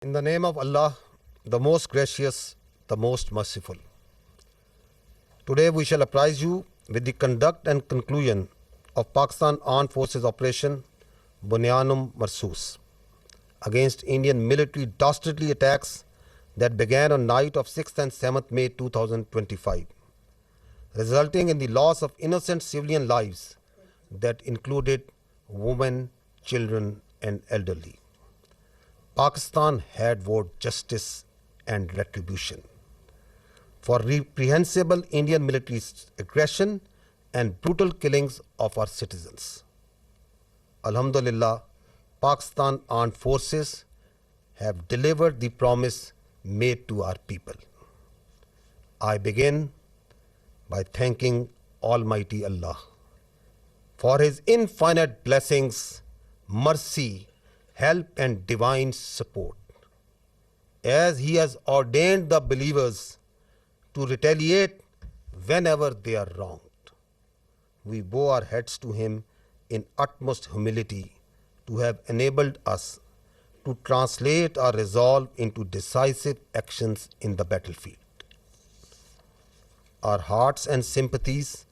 In the name of Allah, the most gracious, the most merciful. Today we shall apprise you with the conduct and conclusion of Pakistan Armed Forces Operation Bunyanun Marsoos against Indian military dastardly attacks that began on night of 6th and 7th May 2025, resulting in the loss of innocent civilian lives that included women, children and elderly. Pakistan had vowed justice and retribution for reprehensible Indian military aggression and brutal killings of our citizens. Alhamdulillah, Pakistan Armed Forces have delivered the promise made to our people. I begin by thanking Almighty Allah for His infinite blessings, mercy, help and divine support, as He has ordained the believers to retaliate whenever they are wronged. We bow our heads to Him in utmost humility to have enabled us to translate our resolve into decisive actions in the battlefield. Our hearts and sympathies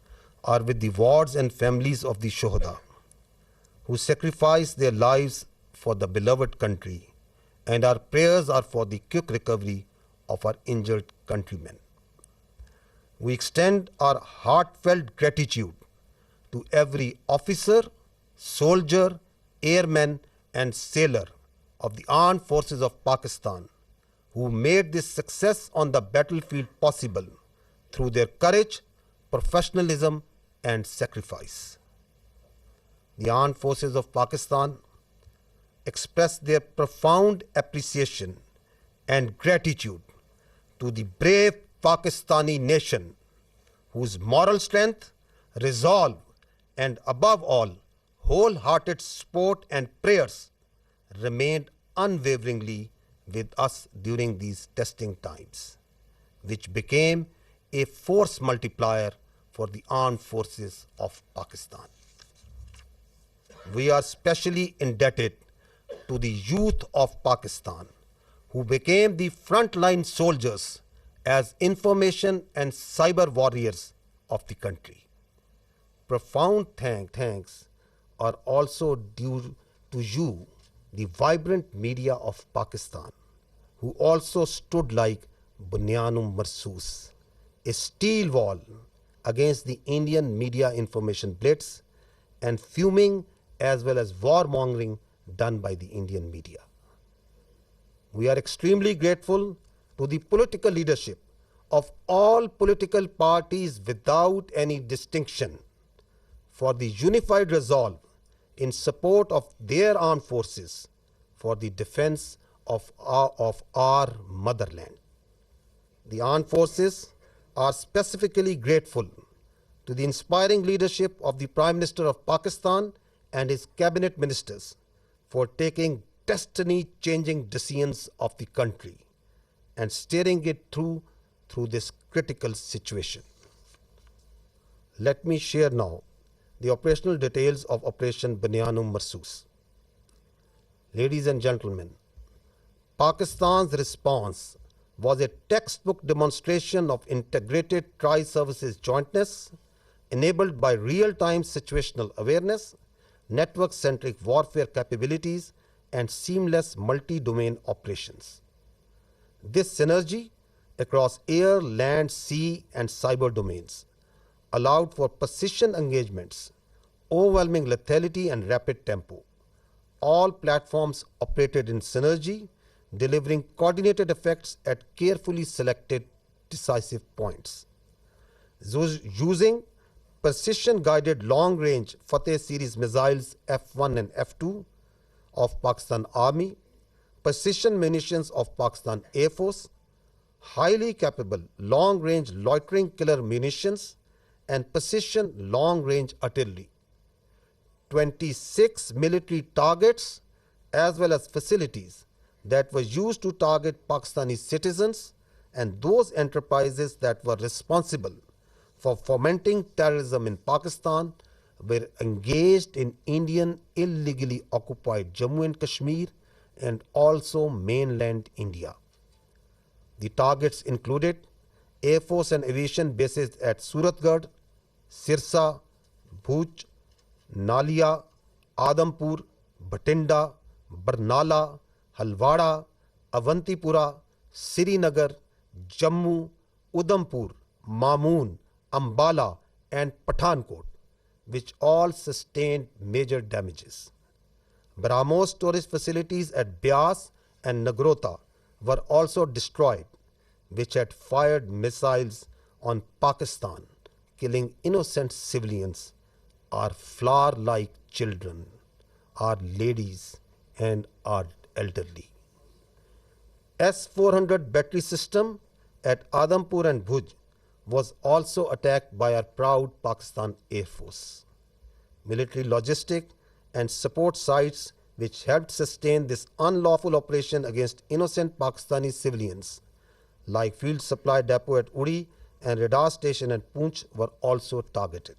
are with the wards and families of the Shuhada who sacrificed their lives for the beloved country, and our prayers are for the quick recovery of our injured countrymen. We extend our heartfelt gratitude to every officer, soldier, airman and sailor of the Armed Forces of Pakistan who made this success on the battlefield possible through their courage, professionalism and sacrifice. The Armed Forces of Pakistan express their profound appreciation and gratitude to the brave Pakistani nation whose moral strength, resolve and above all wholehearted support and prayers remained unwaveringly with us during these testing times, which became a force multiplier for the Armed Forces of Pakistan. We are specially indebted to the youth of Pakistan who became the frontline soldiers as information and cyber warriors of the country. Profound thanks are also due to you, the vibrant media of Pakistan, who also stood like Bunyanun Marsoos, a steel wall against the Indian media information blitz and fuming as well as warmongering done by the Indian media. We are extremely grateful to the political leadership of all political parties without any distinction for the unified resolve in support of their armed forces for the defense of our motherland. The armed forces are specifically grateful to the inspiring leadership of the Prime Minister of Pakistan and his cabinet ministers for taking destiny-changing decisions of the country and steering it through this critical situation. Let me share now the operational details of Operation Bunyanun Marsoos. Ladies and gentlemen, Pakistan's response was a textbook demonstration of integrated tri-services jointness enabled by real-time situational awareness, network-centric warfare capabilities, and seamless multi-domain operations. This synergy across air, land, sea, and cyber domains allowed for precision engagements, overwhelming lethality, and rapid tempo. All platforms operated in synergy, delivering coordinated effects at carefully selected decisive points. Using precision-guided long-range Fateh series missiles F-1 and F-2 of Pakistan Army, precision munitions of Pakistan Air Force, highly capable long-range loitering killer munitions, and precision long-range artillery. 26 military targets as well as facilities that were used to target Pakistani citizens and those enterprises that were responsible for fomenting terrorism in Pakistan were engaged in Indian illegally occupied Jammu and Kashmir and also mainland India. The targets included Air Force and aviation bases at Suratgarh, Sirsa, Bhuj, Nalia, Adampur, Bhatinda, Barnala, Halwara, Avantipura, Srinagar, Jammu, Udhampur, Mamoon, Ambala and Pathankot, which all sustained major damages. BrahMos tourist facilities at Beas and Nagrota were also destroyed, which had fired missiles on Pakistan, killing innocent civilians, our flower-like children, our ladies and our elderly. S-400 battery system at Adampur and Bhuj was also attacked by our proud Pakistan Air Force. Military logistic and support sites which helped sustain this unlawful operation against innocent Pakistani civilians, like Field Supply Depot at Uri and Radar Station at Poonch, were also targeted.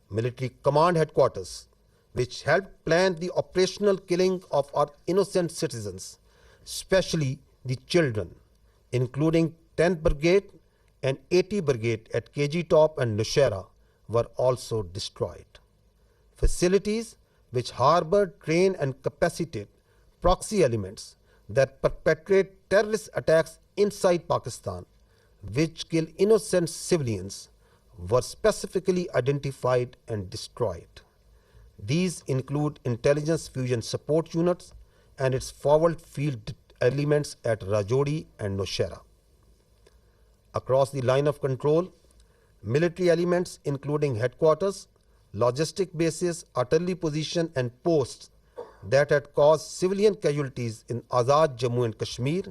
Military command headquarters, which helped plan the operational killing of our innocent citizens, especially the children, including 10th Brigade and 80 Brigade at KG Top and Nushaira, were also destroyed. Facilities which harbor, train and capacitate proxy elements that perpetrate terrorist attacks inside Pakistan, which kill innocent civilians, were specifically identified and destroyed. These include Intelligence Fusion Support Units and its forward field elements at Rajouri and Nowshera. Across the line of control, military elements including headquarters, logistic bases, artillery position and posts that had caused civilian casualties in Azad Jammu and Kashmir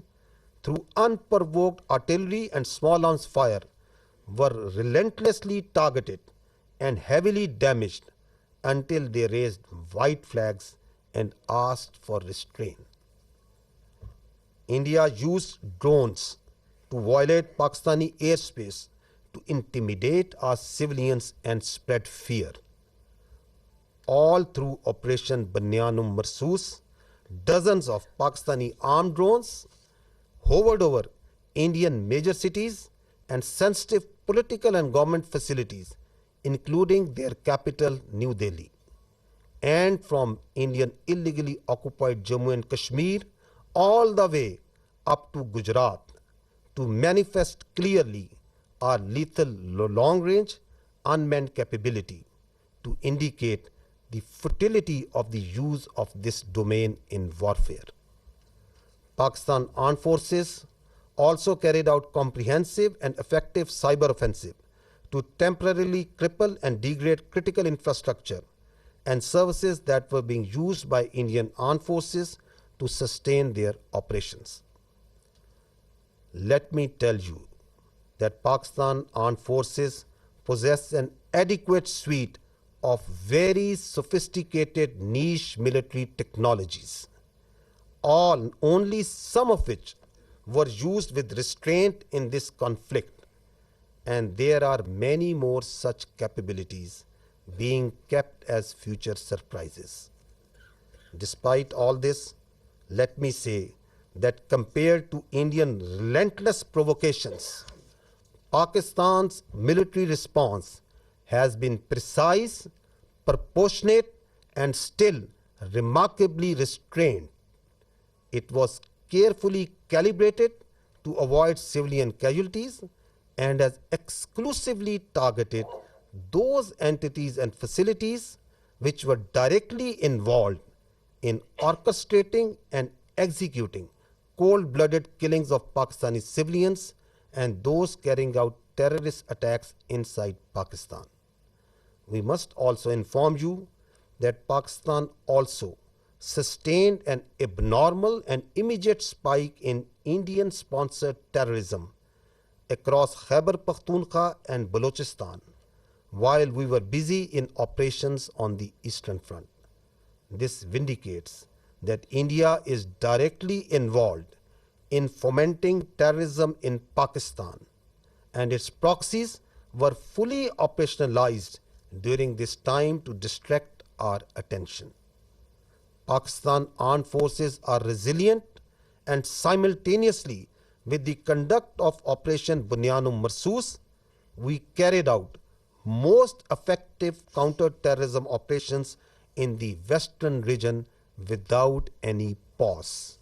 through unprovoked artillery and small arms fire were relentlessly targeted and heavily damaged until they raised white flags and asked for restraint. India used drones to violate Pakistani airspace to intimidate our civilians and spread fear. All through Operation Bunyanun Marsoos, dozens of Pakistani armed drones hovered over Indian major cities and sensitive political and government facilities, including their capital, New Delhi. And from Indian illegally occupied Jammu and Kashmir all the way up to Gujarat, to manifest clearly our lethal long-range unmanned capability, to indicate the futility of the use of this domain in warfare. Pakistan Armed Forces also carried out comprehensive and effective cyber offensive to temporarily cripple and degrade critical infrastructure and services that were being used by Indian Armed Forces to sustain their operations. Let me tell you that Pakistan Armed Forces possess an adequate suite of very sophisticated niche military technologies, only some of which were used with restraint in this conflict, and there are many more such capabilities being kept as future surprises. Despite all this, let me say that compared to Indian relentless provocations, Pakistan's military response has been precise, proportionate, and still remarkably restrained. It was carefully calibrated to avoid civilian casualties and has exclusively targeted those entities and facilities which were directly involved in orchestrating and executing cold-blooded killings of Pakistani civilians and those carrying out terrorist attacks inside Pakistan. We must also inform you that Pakistan also sustained an abnormal and immediate spike in Indian-sponsored terrorism across Khyber Pakhtunkhwa and Balochistan while we were busy in operations on the Eastern Front. This vindicates that India is directly involved in fomenting terrorism in Pakistan, and its proxies were fully operationalized during this time to distract our attention. Pakistan armed forces are resilient, and simultaneously with the conduct of Operation Bunyanun Marsoos, we carried out most effective counter-terrorism operations in the western region without any pause.